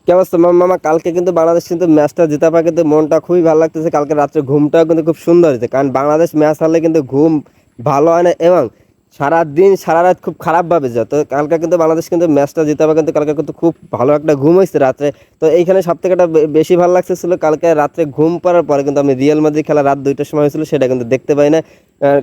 কি অবস্থা মামা? কালকে কিন্তু বাংলাদেশ কিন্তু ম্যাচটা জেতা পায় কিন্তু মনটা খুবই ভালো লাগতেছে। কালকে রাত্রে ঘুমটাও কিন্তু খুব সুন্দর হয়েছে, কারণ বাংলাদেশ ম্যাচ হারলে কিন্তু ঘুম ভালো হয় না এবং সারা দিন সারা রাত খুব খারাপভাবে যায়। তো কালকে কিন্তু বাংলাদেশ কিন্তু ম্যাচটা জেতা পায় কিন্তু কালকে কিন্তু খুব ভালো একটা ঘুম হয়েছে রাত্রে। তো এইখানে সব থেকে একটা বেশি ভালো লাগতেছিল কালকে রাত্রে ঘুম পাড়ার পরে কিন্তু আমি রিয়াল মাদ্রিদ খেলা রাত 2টার সময় হয়েছিল সেটা কিন্তু দেখতে পাই না।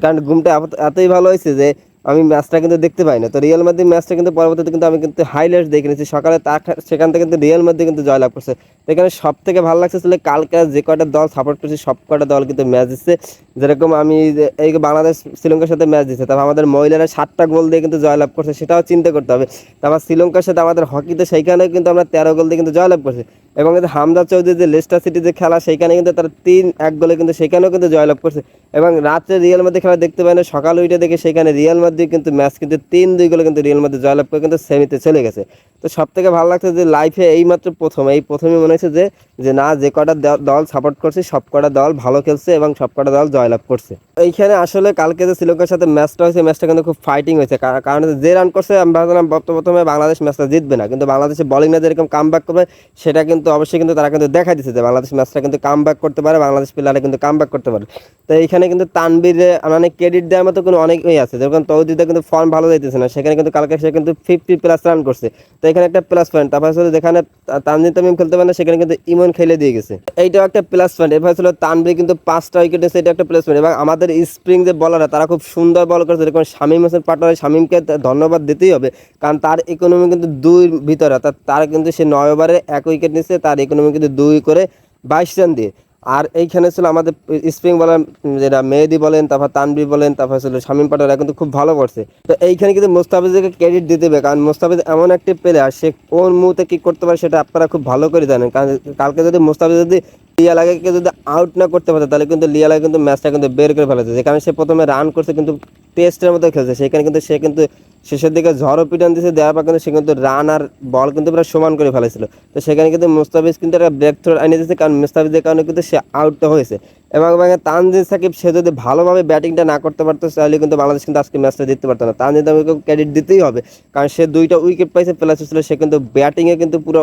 কারণ ঘুমটা এতই ভালো হয়েছে যে আমি ম্যাচটা কিন্তু দেখতে পাই না। তো রিয়াল মাদ্রিদ ম্যাচটা কিন্তু পরবর্তীতে কিন্তু আমি কিন্তু হাইলাইটস দেখে নিয়েছি সকালে, তা সেখান থেকে কিন্তু রিয়াল মাদ্রিদ কিন্তু জয়লাভ করছে। তো এখানে সব থেকে ভালো লাগছে আসলে কালকে যে কয়টা দল সাপোর্ট করছি সব কয়টা দল কিন্তু ম্যাচ দিচ্ছে। যেরকম আমি এই বাংলাদেশ শ্রীলঙ্কার সাথে ম্যাচ দিচ্ছে, তারপর আমাদের মহিলারা 7টা গোল দিয়ে কিন্তু জয়লাভ করছে, সেটাও চিন্তা করতে হবে। তারপর শ্রীলঙ্কার সাথে আমাদের হকিতে সেইখানে কিন্তু আমরা 13 গোল দিয়ে কিন্তু জয়লাভ করছি। এবং এই যে হামজা চৌধুরী যে লেস্টার সিটি যে খেলা সেইখানে কিন্তু তারা 3-1 গোলে কিন্তু সেখানেও কিন্তু জয়লাভ করছে। এবং রাত্রে রিয়াল মাদ্রিদ খেলা দেখতে পাই না, সকাল উঠে দেখে সেখানে রিয়াল মাদ্রিদ কিন্তু ম্যাচ কিন্তু 3-2 গোলে কিন্তু রিয়াল মাদ্রিদ জয়লাভ করে কিন্তু সেমিতে চলে গেছে। তো সব থেকে ভালো লাগছে যে লাইফে এইমাত্র প্রথমে মনে হচ্ছে যে যে না, যে কটা দল সাপোর্ট করছে সব কটা দল ভালো খেলছে এবং সব কটা দল জয়লাভ করছে। এইখানে আসলে কালকে যে শ্রীলঙ্কার সাথে ম্যাচটা হয়েছে ম্যাচটা কিন্তু খুব ফাইটিং হয়েছে, কারণ যে রান করছে আমি ভাবছিলাম প্রথমে বাংলাদেশ ম্যাচটা জিতবে না, কিন্তু বাংলাদেশের বোলিংটা যেরকম কাম ব্যাক করবে সেটা কিন্তু অবশ্যই কিন্তু তারা কিন্তু দেখা দিচ্ছে যে বাংলাদেশ ম্যাচটা কিন্তু কাম ব্যাক করতে পারে, বাংলাদেশ প্লেয়াররা কিন্তু কাম ব্যাক করতে পারে। তো এইখানে কিন্তু তানবীরে মানে ক্রেডিট দেওয়ার মতো কোনো অনেকই আছে, যেরকম তৌহিদা কিন্তু ফর্ম ভালো যাইতেছে না, সেখানে কিন্তু কালকে সে কিন্তু 50+ রান করছে। তো এখানে একটা প্লাস পয়েন্ট। তারপর আসলে যেখানে তানজিদ তামিম খেলতে পারে না সেখানে কিন্তু ইমন খেলে দিয়ে গেছে, এইটাও একটা প্লাস পয়েন্ট। এরপর ছিল তানভীর কিন্তু 5টা উইকেট এসে, এটা একটা প্লাস পয়েন্ট। এবং আমাদের স্প্রিং যে বলাররা তারা খুব সুন্দর বল করেছে, যেরকম শামীম হোসেন পাটোয়ারি, শামীমকে ধন্যবাদ দিতেই হবে, কারণ তার ইকোনমি কিন্তু 2-র ভিতরে, অর্থাৎ তার কিন্তু সে 9 ওভারে 1 উইকেট নিচ্ছে, তার ইকোনমি কিন্তু 2 করে 22 রান দিয়ে। আর এইখানে ছিল আমাদের স্প্রিং বলার যেটা মেহেদি বলেন, তারপর তানভীর বলেন, তারপর ছিল শামীম পাটোয়ারি কিন্তু খুব ভালো করছে। তো এইখানে কিন্তু মোস্তাফিজকে ক্রেডিট দিতে হবে, কারণ মোস্তাফিজ এমন একটি প্লেয়ার, সে কোন মুহূর্তে কি করতে পারে সেটা আপনারা খুব ভালো করে জানেন। কারণ কালকে যদি মোস্তাফিজ যদি লিয়ালাকে যদি আউট না করতে পারতো তাহলে কিন্তু লিয়ালাকে কিন্তু ম্যাচটা কিন্তু বের করে ফেলেছে, যেখানে সে প্রথমে রান করছে কিন্তু টেস্টের মতো খেলছে, সেখানে কিন্তু সে কিন্তু শেষের দিকে ঝড়ো পিটান দিয়েছে, দেওয়ার পর কিন্তু সে কিন্তু রান আর বল কিন্তু পুরো সমান করে ফেলেছিল। তো সেখানে কিন্তু মুস্তাফিজ কিন্তু একটা ব্রেক থ্রো এনে দিয়েছে, কারণ মুস্তাফিজের কারণে কিন্তু সে আউটটা হয়েছে। এবং তানজিদ সাকিব সে যদি ভালোভাবে ব্যাটিংটা না করতে পারতো তাহলে কিন্তু বাংলাদেশ কিন্তু আজকে ম্যাচটা জিততে পারতো না। তানজিদ আমাকে ক্রেডিট দিতেই হবে, কারণ সে 2টা উইকেট পাইছে, প্লাস ছিল সে কিন্তু ব্যাটিংয়ে কিন্তু পুরো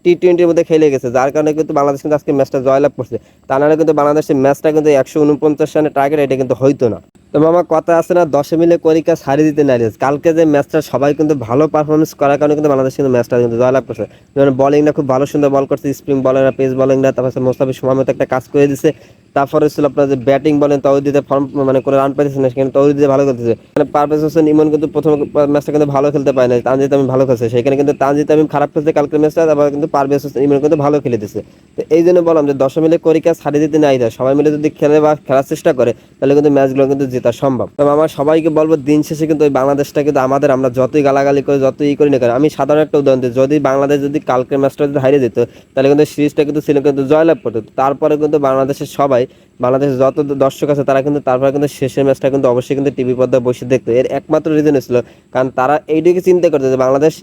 টি-20-র মধ্যে খেলে গেছে, যার কারণে কিন্তু বাংলাদেশ কিন্তু আজকে ম্যাচটা জয়লাভ করছে। তা নাহলে কিন্তু বাংলাদেশের ম্যাচটা কিন্তু 149 রানের টার্গেট, এটা কিন্তু হইতো না। তো মামা কথা আছে না, 10 মিলে করিকা সারি দিতে নারিজ, কালকে যে ম্যাচটা সবাই কিন্তু ভালো পারফরমেন্স করার কারণে কিন্তু বাংলাদেশ কিন্তু ম্যাচটা কিন্তু জয়লাভ করছে। যেমন বলিংটা খুব ভালো সুন্দর বল করছে স্প্রিং বলাররা, পেস বলিংরা, তারপর মোস্তাফিজ সময় মতো একটা কাজ করে দিচ্ছে। তারপরে ছিল আপনার যে ব্যাটিং বলেন, তৌহিদে ফর্ম মানে করে রান পাইতেছে না, সেখানে তৌহিদে ভালো খেলতেছে। মানে পারভেজ হোসেন ইমন কিন্তু প্রথম ম্যাচটা কিন্তু ভালো খেলতে পায় না, তানজিদ তামিম ভালো খেলছে, সেখানে কিন্তু তানজিদ তামিম খারাপ খেলছে কালকের ম্যাচটা, তারপর কিন্তু পারভেজ হোসেন ইমন কিন্তু ভালো খেলে দিচ্ছে। তো এই জন্য বললাম যে 10 মিলে করিকা ছাড়ি দিতে নাই দেয়, সবাই মিলে যদি খেলে বা খেলার চেষ্টা করে তাহলে কিন্তু ম্যাচগুলো কিন্তু জেতা সম্ভব। তবে আমার সবাইকে বলবো দিন শেষে কিন্তু ওই বাংলাদেশটা কিন্তু আমাদের, আমরা যতই গালাগালি করি যতই করি না কেন, আমি সাধারণ একটা উদাহরণ দিই, যদি বাংলাদেশ যদি কালকের ম্যাচটা যদি হারিয়ে যেত তাহলে কিন্তু সিরিজটা কিন্তু শ্রীলঙ্কা কিন্তু জয়লাভ করতো। তারপরে কিন্তু বাংলাদেশের সবাই, বাংলাদেশের যত দর্শক আছে তারা কিন্তু তারপরে কিন্তু শেষের ম্যাচটা কিন্তু অবশ্যই কিন্তু টিভি পর্দায় বসে দেখতো। এর একমাত্র রিজন ছিল কারণ তারা এইদিকে চিন্তা করতো যে বাংলাদেশ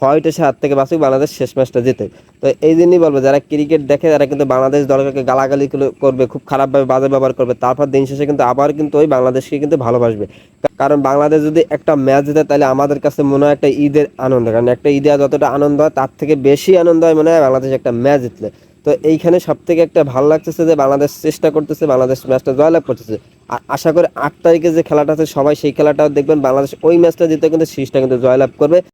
হয়তো সে হাত থেকে বাঁচুক, বাংলাদেশ শেষ ম্যাচটা জিতে। তো এই জন্যই বলবো যারা ক্রিকেট দেখে তারা কিন্তু বাংলাদেশ দলকে গালাগালি করবে, খুব খারাপভাবে বাজে ব্যবহার করবে, তারপর দিন শেষে কিন্তু আবার কিন্তু ওই বাংলাদেশকে কিন্তু ভালোবাসবে। কারণ বাংলাদেশ যদি একটা ম্যাচ জিতে তাহলে আমাদের কাছে মনে হয় একটা ঈদের আনন্দ, কারণ একটা ঈদে যতটা আনন্দ হয় তার থেকে বেশি আনন্দ হয় মনে হয় বাংলাদেশ একটা ম্যাচ জিতলে। তো এইখানে সব থেকে একটা ভালো লাগতেছে যে বাংলাদেশ চেষ্টা করতেছে, বাংলাদেশ ম্যাচটা জয়লাভ করতেছে। আশা করি 8 তারিখে যে খেলাটা আছে সবাই সেই খেলাটাও দেখবেন, বাংলাদেশ ওই ম্যাচটা জিতে কিন্তু সিরিজটা কিন্তু জয়লাভ করবে।